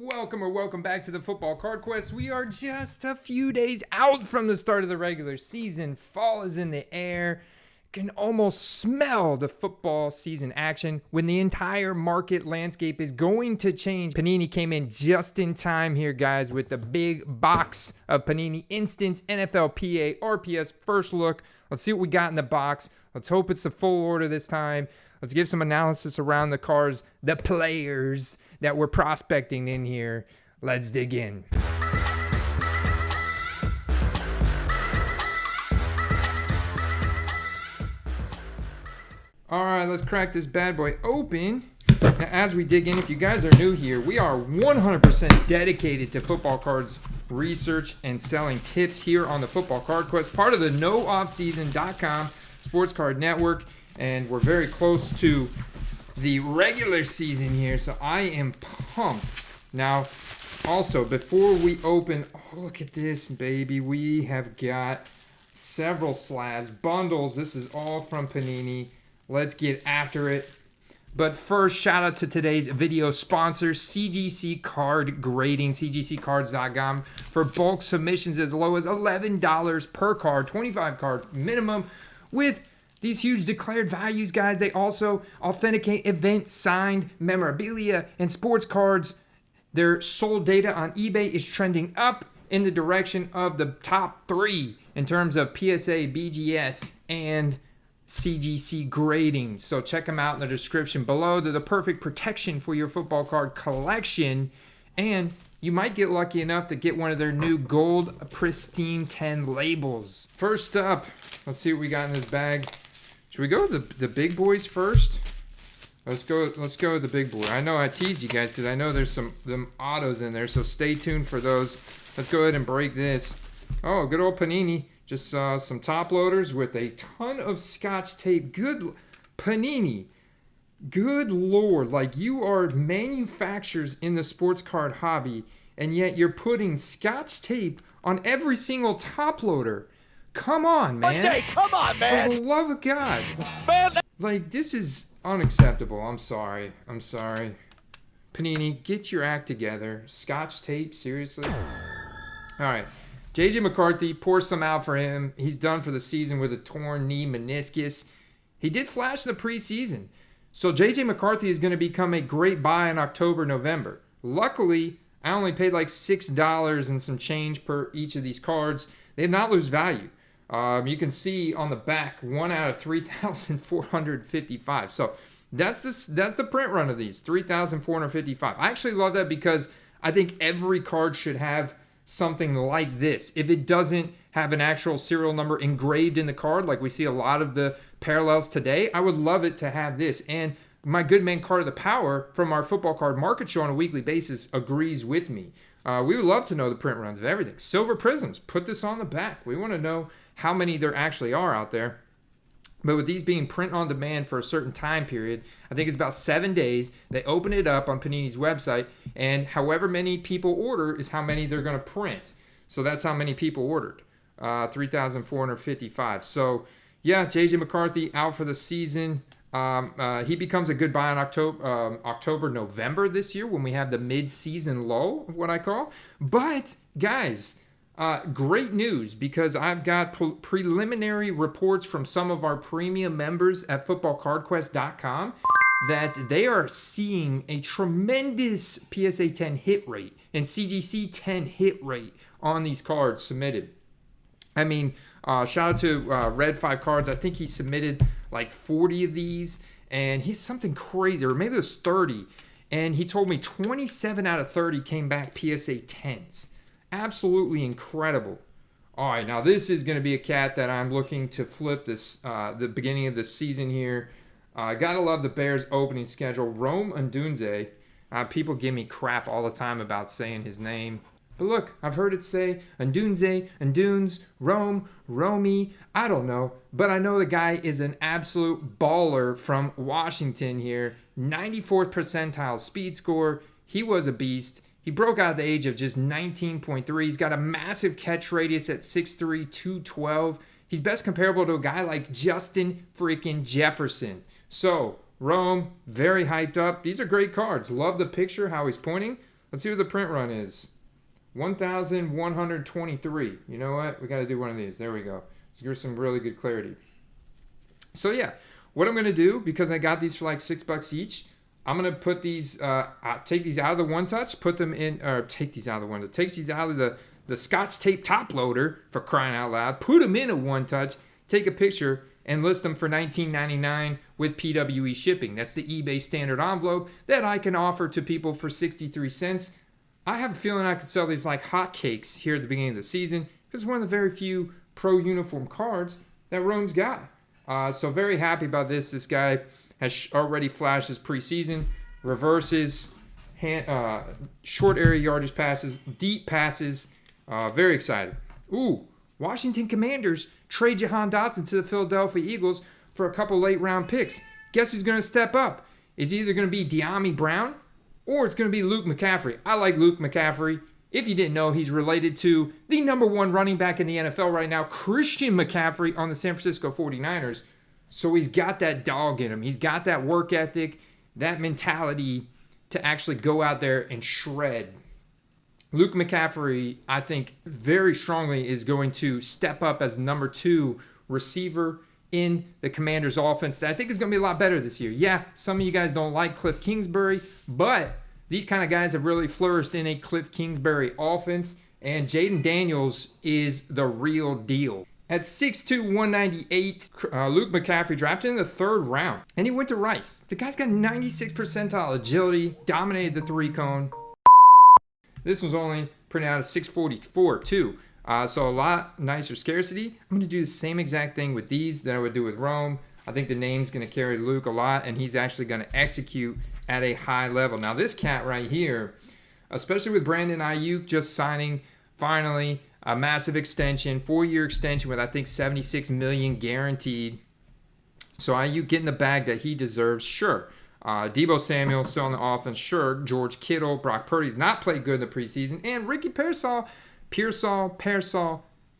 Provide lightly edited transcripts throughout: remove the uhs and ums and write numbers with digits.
welcome back to the Football Card Quest. We are just a few days out from the start of the regular season. Fall is in the air. You can almost smell the football season action when the entire market landscape is going to change. Panini came in just in time here, guys, with the big box of Panini Instants, NFL PA, RPS first look. Let's see what we got in the box. Let's hope it's the full order this time. Let's give some analysis around the cards, the players that we're prospecting in here. Let's dig in. All right, let's crack this bad boy open. Now, as we dig in, if you guys are new here, we are 100% dedicated to football cards research and selling tips here on the Football Card Quest, part of the nooffseason.com sports card network. And we're very close to the regular season here, so I am pumped. Now, also, before we open, oh, look at this, baby. We have got several slabs, bundles. This is all from Panini. Let's get after it. But first, shout out to today's video sponsor, CGC Card Grading, cgccards.com, for bulk submissions as low as $11 per card, 25 card minimum, with these huge declared values, guys. They also authenticate event signed memorabilia and sports cards. Their sold data on eBay is trending up in the direction of the top 3 in terms of PSA, BGS, and CGC grading. So check them out in the description below. They're the perfect protection for your football card collection. And you might get lucky enough to get one of their new gold pristine 10 labels. First up, let's see what we got in this bag. Should we go with the big boys first? Let's go with the big boy. I know I tease you guys because I know there's them autos in there, so stay tuned for those. Let's go ahead and break this. Oh, good old Panini. Just some top loaders with a ton of Scotch tape. Good Panini. Good Lord. Like, you are manufacturers in the sports card hobby, and yet you're putting Scotch tape on every single top loader. Come on, man. One day, come on, man. For the love of God. Man. Like, this is unacceptable. I'm sorry. Panini, get your act together. Scotch tape, seriously? All right. JJ McCarthy, pour some out for him. He's done for the season with a torn knee meniscus. He did flash in the preseason. So JJ McCarthy is going to become a great buy in October, November. Luckily, I only paid like $6 and some change per each of these cards. They have not lose value. You can see on the back, 1 out of 3,455. So that's the print run of these, 3,455. I actually love that because I think every card should have something like this. If it doesn't have an actual serial number engraved in the card, like we see a lot of the parallels today, I would love it to have this. And my good man Card of the Power from our football card market show on a weekly basis agrees with me. We would love to know the print runs of everything. Silver Prisms, put this on the back. We want to know how many there actually are out there. But with these being print on demand for a certain time period, I think it's about 7 days. They open it up on Panini's website, and however many people order is how many they're going to print. So that's how many people ordered, 3,455. So yeah, JJ McCarthy out for the season. He becomes a good buy in October, November this year when we have the mid-season lull, of what I call. But guys, great news, because I've got preliminary reports from some of our premium members at footballcardquest.com that they are seeing a tremendous PSA 10 hit rate and CGC 10 hit rate on these cards submitted. I mean, shout out to Red 5 Cards. I think he submitted like 40 of these, and he's something crazy, or maybe it was 30. And he told me 27 out of 30 came back PSA 10s. Absolutely incredible. All right, now this is going to be a cat that I'm looking to flip this the beginning of the season here. Gotta love the Bears opening schedule. Rome Odunze. People give me crap all the time about saying his name. But look, I've heard it say Odunze, Ondunes, Rome, Romy. I don't know. But I know the guy is an absolute baller from Washington here. 94th percentile speed score. He was a beast. He broke out at the age of just 19.3. He's got a massive catch radius at 6'3", 212. He's best comparable to a guy like Justin freaking Jefferson. So, Rome, very hyped up. These are great cards. Love the picture, how he's pointing. Let's see what the print run is. 1,123. You know what? We got to do one of these. There we go. Let's give some really good clarity. So yeah, what I'm going to do, because I got these for like $6 each, I'm going to put these, take these out of the One Touch, put them in, or take these out of the One Touch, takes these out of the Scotch tape top loader, for crying out loud, put them in a One Touch, take a picture, and list them for $19.99 with PWE shipping. That's the eBay standard envelope that I can offer to people for 63 cents. I have a feeling I could sell these like hotcakes here at the beginning of the season, because it's one of the very few pro uniform cards that Rome's got. So very happy about this. This guy has already flashed his preseason, reverses, short area yardage passes, deep passes. Very excited. Ooh, Washington Commanders trade Jahan Dotson to the Philadelphia Eagles for a couple late round picks. Guess who's going to step up? It's either going to be De'Ami Brown or it's going to be Luke McCaffrey. I like Luke McCaffrey. If you didn't know, he's related to the #1 running back in the NFL right now, Christian McCaffrey on the San Francisco 49ers. So he's got that dog in him. He's got that work ethic, that mentality to actually go out there and shred. Luke McCaffrey, I think, very strongly is going to step up as #2 receiver in the Commanders' offense that I think is going to be a lot better this year. Yeah, some of you guys don't like Cliff Kingsbury, but these kind of guys have really flourished in a Cliff Kingsbury offense, and Jaden Daniels is the real deal. At 6'2", 198, Luke McCaffrey drafted in the 3rd round, and he went to Rice. The guy's got 96 percentile agility, dominated the 3-cone. This was only printed out at 644 too. So a lot nicer scarcity. I'm going to do the same exact thing with these that I would do with Rome. I think the name's going to carry Luke a lot, and he's actually going to execute at a high level. Now this cat right here, especially with Brandon Ayuk just signing finally a massive extension, 4-year extension with I think $76 million guaranteed. So Ayuk getting the bag that he deserves, sure. Deebo Samuel still on the offense, sure. George Kittle, Brock Purdy's not played good in the preseason, and Ricky Pearsall,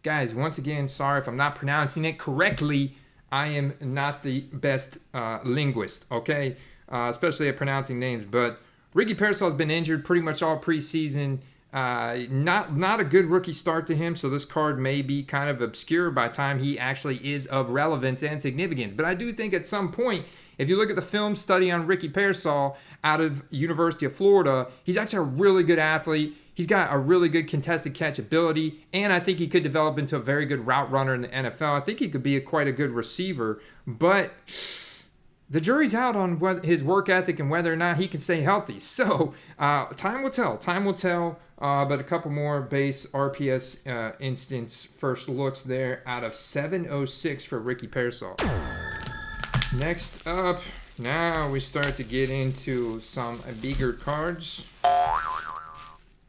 guys, once again, sorry if I'm not pronouncing it correctly. I am not the best linguist, okay? Especially at pronouncing names. But Ricky Pearsall has been injured pretty much all preseason. Not a good rookie start to him, so this card may be kind of obscure by the time he actually is of relevance and significance. But I do think at some point, if you look at the film study on Ricky Pearsall out of University of Florida, he's actually a really good athlete. He's got a really good contested catch ability, and I think he could develop into a very good route runner in the NFL. I think he could be quite a good receiver, but the jury's out on his work ethic and whether or not he can stay healthy. So time will tell. But a couple more base RPS instance first looks there out of 706 for Ricky Pearsall. Next up, now we start to get into some bigger cards.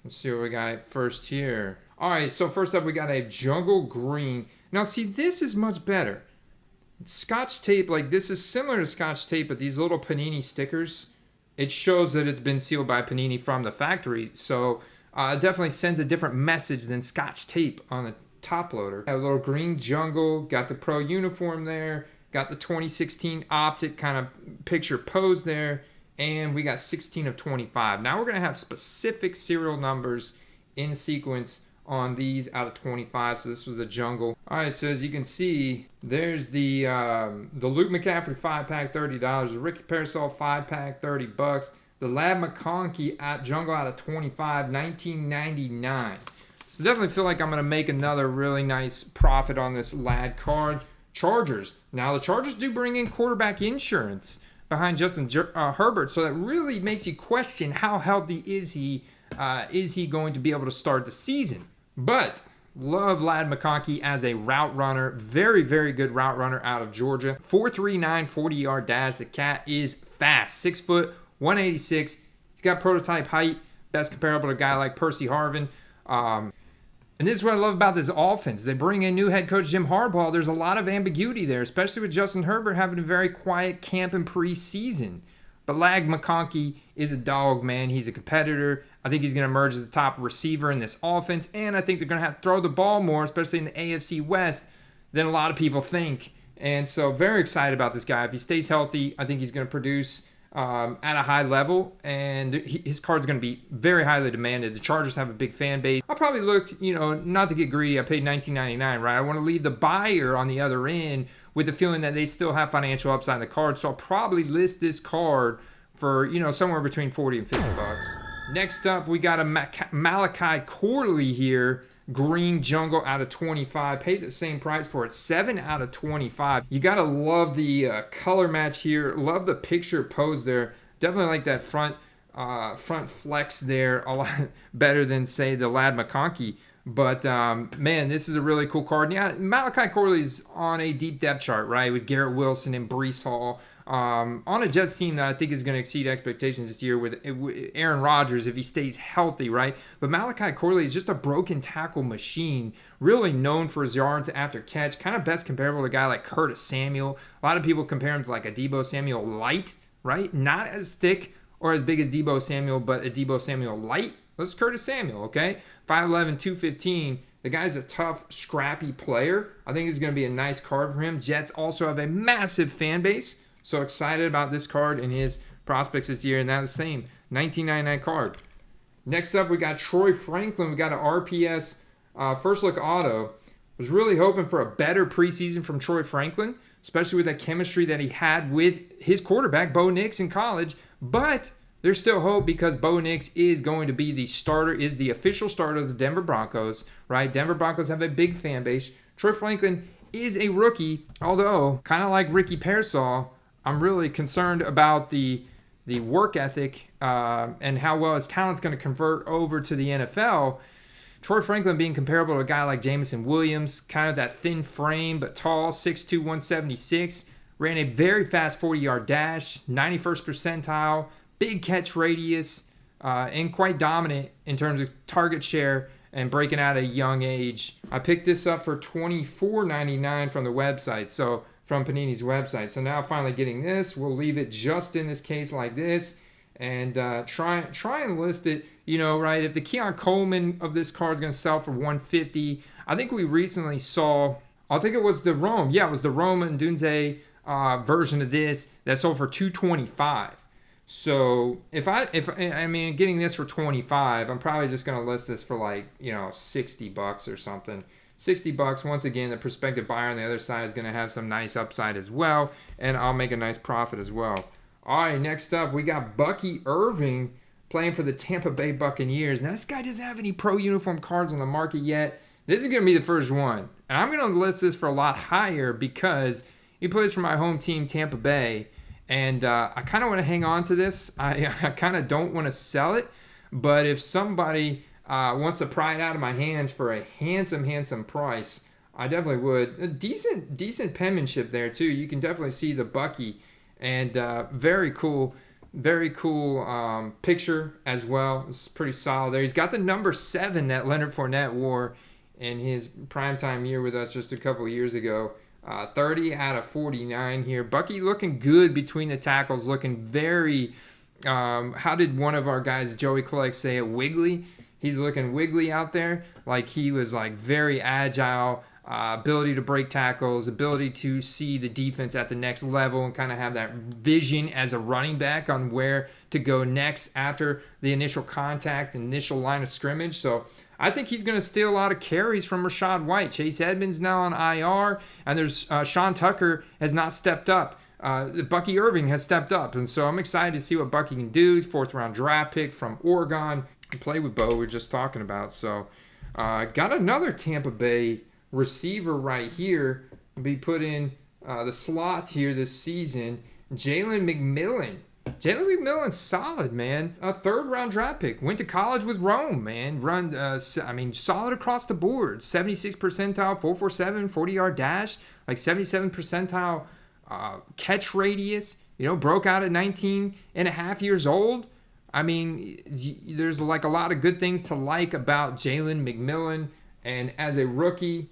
Let's see what we got first here. All right, so first up we got a jungle green. Now see, this is much better. Scotch tape, like this is similar to Scotch tape, but these little Panini stickers, it shows that it's been sealed by Panini from the factory. So it definitely sends a different message than Scotch tape on the top loader. A little green jungle, got the pro uniform there, got the 2016 optic kind of picture pose there, and we got 16 of 25. Now we're going to have specific serial numbers in sequence on these out of 25. So this was the jungle. All right, so as you can see, there's the Luke McCaffrey 5-pack, $30. The Ricky Pearsall 5-pack, $30. The Lad McConkey at jungle out of 25, $19.99. So definitely feel like I'm going to make another really nice profit on this Lad card. Chargers. Now the Chargers do bring in quarterback insurance behind Justin Herbert, so that really makes you question how healthy is he going to be able to start the season. But love Lad McConkey as a route runner. Very, very good route runner out of Georgia. 4.39 40-yard dash. The cat is fast. 6 foot, 186. He's got prototype height. Best comparable to a guy like Percy Harvin. And this is what I love about this offense. They bring in new head coach Jim Harbaugh. There's a lot of ambiguity there, especially with Justin Herbert having a very quiet camp in preseason. But Lad McConkey is a dog, man. He's a competitor. I think he's going to emerge as the top receiver in this offense. And I think they're going to have to throw the ball more, especially in the AFC West, than a lot of people think. And so very excited about this guy. If he stays healthy, I think he's going to produce at a high level, and his card's going to be very highly demanded. The Chargers have a big fan base. I'll probably look, not to get greedy. I paid $19.99, right? I want to leave the buyer on the other end with the feeling that they still have financial upside in the card. So I'll probably list this card for, somewhere between 40 and 50 bucks. Next up, we got a Malachi Corley here. Green Jungle out of 25. Paid the same price for it. 7 out of 25. You got to love the color match here. Love the picture pose there. Definitely like that front flex there a lot better than, say, the Lad McConkey. But, man, this is a really cool card. Yeah, Malachi Corley's on a deep depth chart, right, with Garrett Wilson and Breece Hall. On a Jets team that I think is going to exceed expectations this year with Aaron Rodgers if he stays healthy, right? But Malachi Corley is just a broken tackle machine, really known for his yards after catch, kind of best comparable to a guy like Curtis Samuel. A lot of people compare him to like a Deebo Samuel light, right? Not as thick or as big as Deebo Samuel, but a Deebo Samuel light. That's Curtis Samuel, okay? 5'11", 215. The guy's a tough, scrappy player. I think it's going to be a nice card for him. Jets also have a massive fan base. So excited about this card and his prospects this year. And that's the same, $19.99 card. Next up, we got Troy Franklin. We got an RPS first look auto. Was really hoping for a better preseason from Troy Franklin, especially with that chemistry that he had with his quarterback, Bo Nix, in college. But there's still hope because Bo Nix is going to be the starter, is the official starter of the Denver Broncos, right? Denver Broncos have a big fan base. Troy Franklin is a rookie, although kind of like Ricky Pearsall, I'm really concerned about the work ethic and how well his talent's going to convert over to the NFL. Troy Franklin being comparable to a guy like Jameson Williams, kind of that thin frame but tall, 6'2", 176, ran a very fast 40-yard dash, 91st percentile, big catch radius, and quite dominant in terms of target share and breaking out at a young age. I picked this up for $24.99 from the website, from Panini's website. So now finally getting this. We'll leave it just in this case like this and try and list it, right? If the Keon Coleman of this card is going to sell for $150, I think we recently saw, I think it was the Rome. Yeah, it was the Rome and Dunze version of this that sold for $225. So if getting this for $25, I'm probably just going to list this for like, $60 or something. $60. Once again, the prospective buyer on the other side is going to have some nice upside as well, and I'll make a nice profit as well. All right, next up, we got Bucky Irving playing for the Tampa Bay Buccaneers. Now, this guy doesn't have any pro uniform cards on the market yet. This is going to be the first one, and I'm going to list this for a lot higher because he plays for my home team, Tampa Bay, and I kind of want to hang on to this. I kind of don't want to sell it, but if somebody wants to pry it out of my hands for a handsome price, I definitely would. A decent penmanship there too. You can definitely see the Bucky, and very cool picture as well. It's pretty solid there. He's got the number 7 that Leonard Fournette wore in his primetime year with us just a couple years ago. 30 out of 49 here. Bucky looking good between the tackles, looking very, how did one of our guys, Joey Clegg, say it? Wiggly. He's looking wiggly out there, like he was like very agile, ability to break tackles, ability to see the defense at the next level and kind of have that vision as a running back on where to go next after the initial contact, initial line of scrimmage. So I think he's going to steal a lot of carries from Rachaad White. Chase Edmonds now on IR, and there's Sean Tucker has not stepped up. Bucky Irving has stepped up, and so I'm excited to see what Bucky can do. 4th round draft pick from Oregon. Play with Bo we were just talking about. So got another Tampa Bay receiver right here. Be put in the slot here this season. Jalen McMillan. Jalen McMillan's solid, man. A 3rd round draft pick. Went to college with Rome, man. Solid across the board. 76 percentile, 4.47, 40-yard dash, like 77 percentile catch radius. Broke out at 19 and a half years old. I mean, there's like a lot of good things to like about Jalen McMillan. And as a rookie,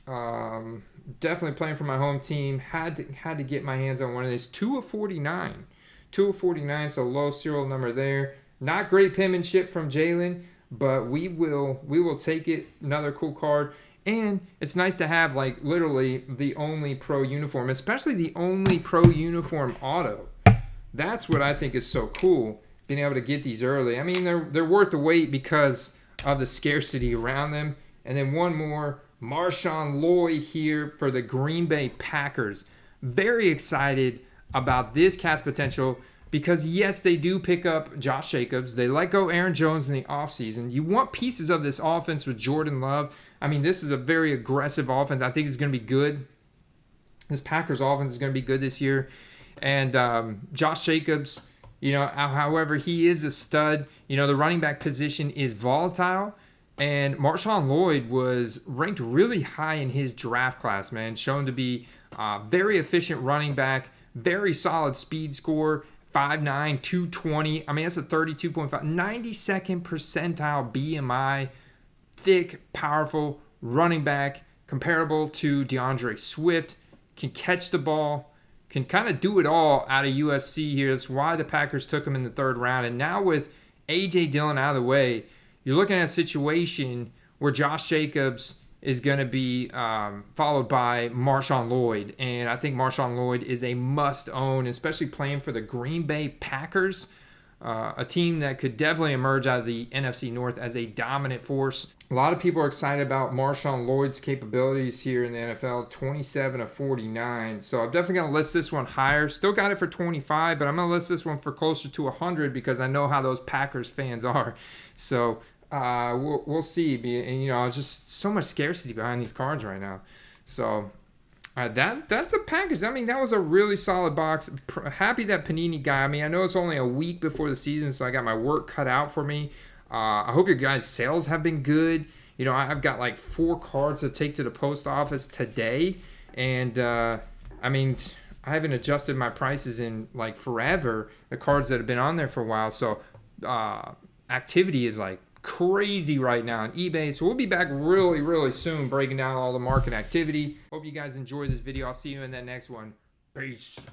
definitely playing for my home team, had to get my hands on one of these. 2 of 49. 2 of 49, so low serial number there. Not great penmanship from Jalen, but we will take it. Another cool card. And it's nice to have like literally the only pro uniform, especially the only pro uniform auto. That's what I think is so cool, being able to get these early. I mean, they're worth the wait because of the scarcity around them. And then one more, Marshawn Lloyd here for the Green Bay Packers. Very excited about this cat's potential because, yes, they do pick up Josh Jacobs. They let go Aaron Jones in the offseason. You want pieces of this offense with Jordan Love. I mean, this is a very aggressive offense. I think it's going to be good. This Packers offense is going to be good this year. And Josh Jacobs, you know, however, he is a stud. You know, the running back position is volatile. And Marshawn Lloyd was ranked really high in his draft class, man. Shown to be very efficient running back, very solid speed score, 5'9", 220. I mean, that's a 32.5, 92nd percentile BMI, thick, powerful running back, comparable to DeAndre Swift, can catch the ball, can kind of do it all out of USC here. That's why the Packers took him in the 3rd round. And now with A.J. Dillon out of the way, you're looking at a situation where Josh Jacobs is going to be followed by Marshawn Lloyd. And I think Marshawn Lloyd is a must-own, especially playing for the Green Bay Packers, a team that could definitely emerge out of the NFC North as a dominant force. A lot of people are excited about Marshawn Lloyd's capabilities here in the NFL, 27 of 49. So I'm definitely going to list this one higher. Still got it for 25, but I'm going to list this one for closer to 100 because I know how those Packers fans are. So we'll see. And, you know, just so much scarcity behind these cards right now. So that's the package. I mean, that was a really solid box. Happy that Panini guy. I mean, I know it's only a week before the season, so I got my work cut out for me. I hope your guys' sales have been good. You know, I've got like 4 cards to take to the post office today. And, I mean, I haven't adjusted my prices in like forever, the cards that have been on there for a while. So activity is like crazy right now on eBay. So we'll be back really, really soon breaking down all the market activity. Hope you guys enjoyed this video. I'll see you in that next one. Peace.